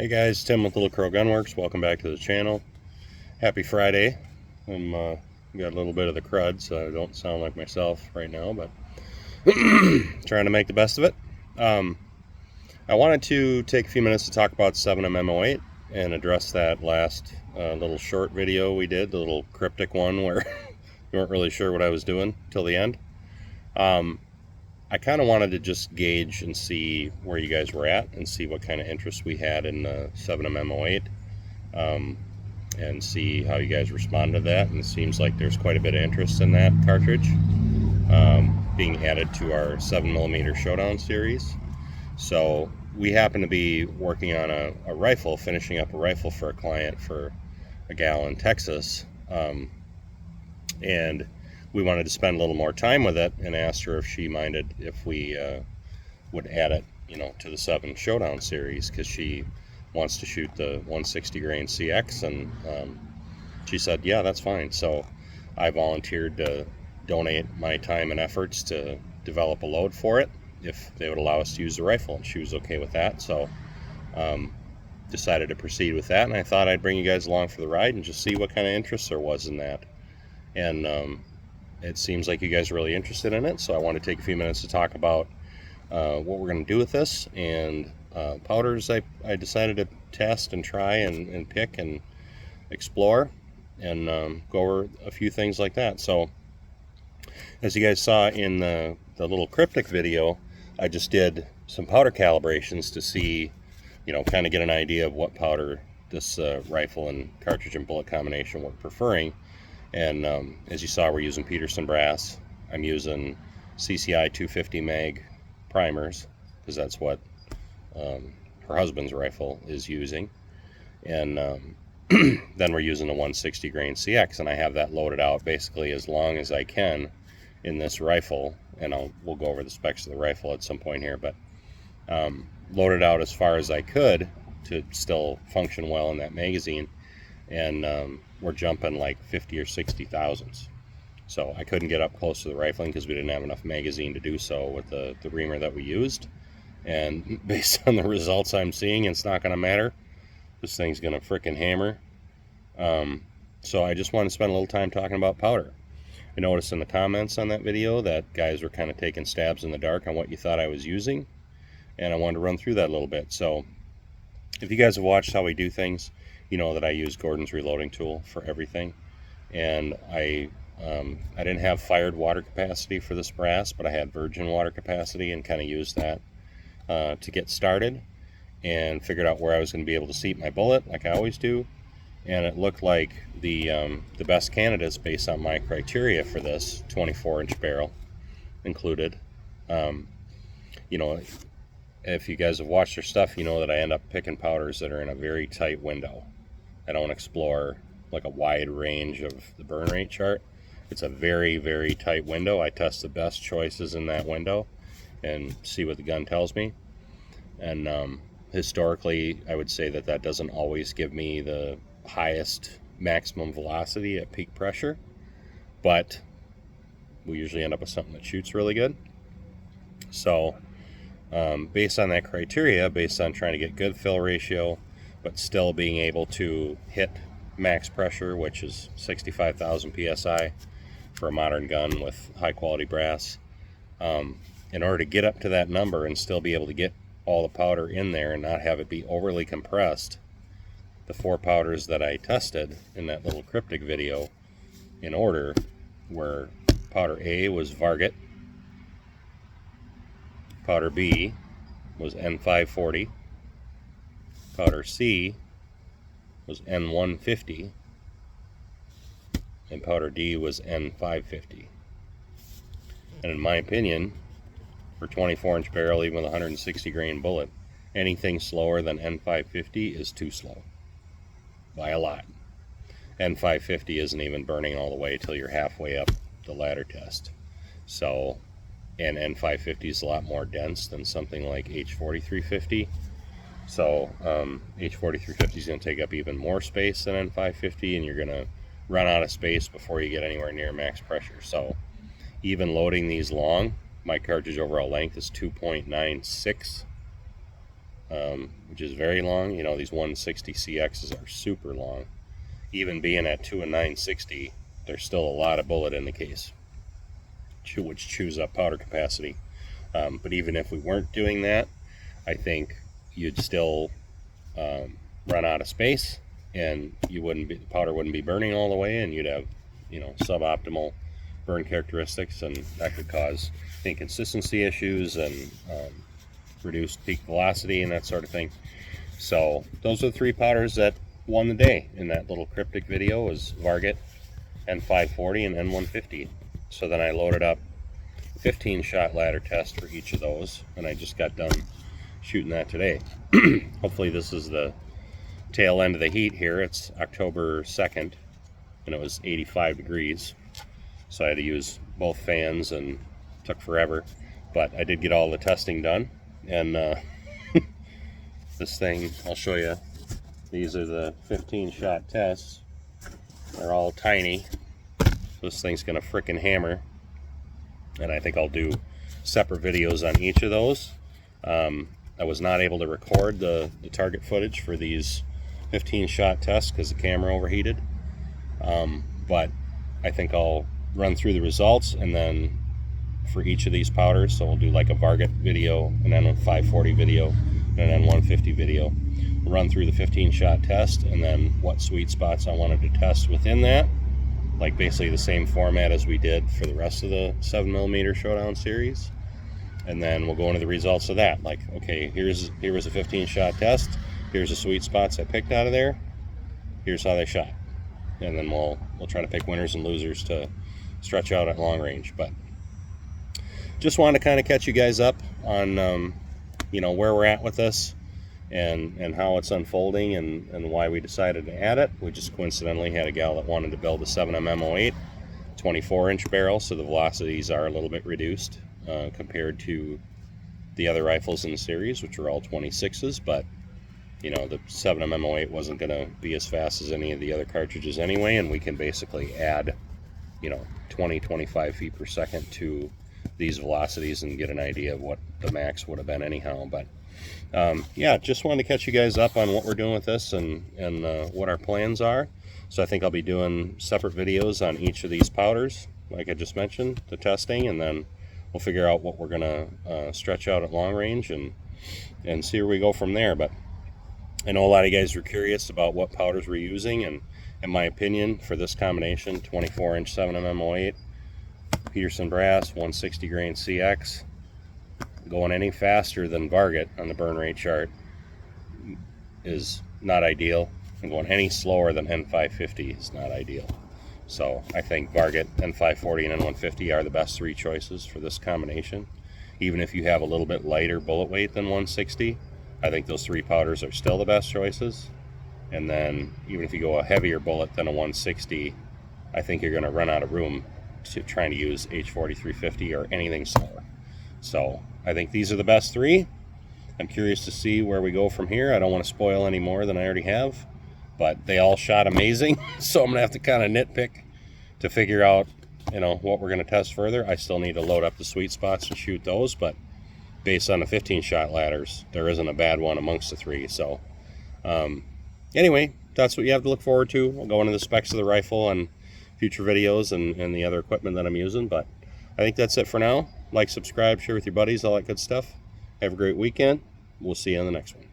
Hey guys, Tim with Little Crow Gunworks. Welcome back to the channel. Happy Friday. I'm got a little bit of the crud, so I don't sound like myself right now, but trying to make the best of it. I wanted to take a few minutes to talk about 7mm-08 and address that last little short video we did, the little cryptic one where you weren't really sure what I was doing till the end. I kind of wanted to just gauge and see where you guys were at and see what kind of interest we had in 7mm-08 and see how you guys respond to that. And it seems like there's quite a bit of interest in that cartridge being added to our 7mm Showdown Series. So we happen to be working on a rifle, finishing up a rifle for a client for a gal in Texas, and we wanted to spend a little more time with it and asked her if she minded if we would add it, to the 7 Showdown Series, because she wants to shoot the 160 grain CX, and she said, yeah, that's fine. So I volunteered to donate my time and efforts to develop a load for it if they would allow us to use the rifle, and she was okay with that. So decided to proceed with that, and I thought I'd bring you guys along for the ride and just see what kind of interest there was in that. And it seems like you guys are really interested in it, so I want to take a few minutes to talk about what we're going to do with this, and powders I decided to test and try and pick and explore, and go over a few things like that. So as you guys saw in the little cryptic video, I just did some powder calibrations to see, kind of get an idea of what powder this rifle and cartridge and bullet combination we're preferring. And as you saw, we're using Peterson brass. I'm using CCI 250 mag primers, because that's what her husband's rifle is using. And then we're using the 160 grain CX, and I have that loaded out basically as long as I can in this rifle. And we'll go over the specs of the rifle at some point here, but loaded out as far as I could to still function well in that magazine. And we're jumping like 50 or 60 thousandths. So I couldn't get up close to the rifling because we didn't have enough magazine to do so with the reamer that we used. And based on the results I'm seeing, it's not going to matter. This thing's going to frickin' hammer. So I just want to spend a little time talking about powder. I noticed in the comments on that video that guys were kind of taking stabs in the dark on what you thought I was using, and I wanted to run through that a little bit. So if you guys have watched how we do things, you know that I use Gordon's reloading tool for everything. And I didn't have fired water capacity for this brass, but I had virgin water capacity, and kind of used that to get started, and figured out where I was going to be able to seat my bullet like I always do. And it looked like the best candidates based on my criteria for this 24-inch barrel included. If you guys have watched their stuff, you know that I end up picking powders that are in a very tight window. I don't explore like a wide range of the burn rate chart. It's a very, very tight window. I test the best choices in that window and see what the gun tells me. And historically, I would say that doesn't always give me the highest maximum velocity at peak pressure, but we usually end up with something that shoots really good. So based on that criteria, based on trying to get good fill ratio, but still being able to hit max pressure, which is 65,000 psi for a modern gun with high quality brass, in order to get up to that number and still be able to get all the powder in there and not have it be overly compressed, the 4 powders that I tested in that little cryptic video in order were: powder A was Varget, powder B was N540, powder C was N150, and powder D was N550. And in my opinion, for 24-inch barrel, even with a 160 grain bullet, anything slower than N550 is too slow by a lot. N550 isn't even burning all the way till you're halfway up the ladder test. So, and N550 is a lot more dense than something like H4350. So H4350 is going to take up even more space than N550, and you're going to run out of space before you get anywhere near max pressure. So even loading these long, my cartridge overall length is 2.96 which is very long. You know, these 160 CXs are super long. Even being at 2 and 960, there's still a lot of bullet in the case, which chews up powder capacity. But even if we weren't doing that, I think you'd still run out of space, and the powder wouldn't be burning all the way, and you'd have, you know, suboptimal burn characteristics, and that could cause inconsistency issues and reduced peak velocity and that sort of thing. So those are the three powders that won the day in that little cryptic video. Was Varget, N540, and N150. So then I loaded up 15 shot ladder test for each of those, and I just got done shooting that today. Hopefully this is the tail end of the heat here. It's October 2nd, and it was 85 degrees, so I had to use both fans and took forever, but I did get all the testing done. And this thing, I'll show you. These are the 15 shot tests. They're all tiny. This thing's gonna frickin' hammer, and I think I'll do separate videos on each of those. I was not able to record the target footage for these 15 shot tests because the camera overheated, but I think I'll run through the results, and then for each of these powders, so we'll do like a Varget video, an N540 video, and an N150 video. We'll run through the 15 shot test, and then what sweet spots I wanted to test within that, like basically the same format as we did for the rest of the 7mm Showdown series. And then we'll go into the results of that. Like, okay, here was a 15 shot test. Here's the sweet spots I picked out of there. Here's how they shot. And then we'll try to pick winners and losers to stretch out at long range. But just wanted to kind of catch you guys up on you know, where we're at with this and how it's unfolding and why we decided to add it. We just coincidentally had a gal that wanted to build a 7mm-08 24-inch barrel, so the velocities are a little bit reduced compared to the other rifles in the series, which are all 26s. But you know, the 7mm-08 wasn't going to be as fast as any of the other cartridges anyway, and we can basically add, you know, 20-25 feet per second to these velocities and get an idea of what the max would have been anyhow. But yeah, just wanted to catch you guys up on what we're doing with this and what our plans are. So I think I'll be doing separate videos on each of these powders, like I just mentioned, the testing, and then we'll figure out what we're gonna stretch out at long range and see where we go from there. But I know a lot of you guys were curious about what powders we're using, and in my opinion, for this combination, 24-inch 7mm-08, Peterson brass, 160 grain CX, going any faster than Varget on the burn rate chart is not ideal, and going any slower than N550 is not ideal. So I think Varget, N540, and N150 are the best three choices for this combination. Even if you have a little bit lighter bullet weight than 160, I think those three powders are still the best choices. And then even if you go a heavier bullet than a 160, I think you're going to run out of room to trying to use H4350 or anything slower. So I think these are the best three. I'm curious to see where we go from here. I don't want to spoil any more than I already have, but they all shot amazing. So I'm going to have to kind of nitpick to figure out, you know, what we're going to test further. I still need to load up the sweet spots and shoot those, but based on the 15 shot ladders, there isn't a bad one amongst the three. So anyway, that's what you have to look forward to. We'll go into the specs of the rifle and future videos and the other equipment that I'm using, but I think that's it for now. Like, subscribe, share with your buddies, all that good stuff. Have a great weekend. We'll see you on the next one.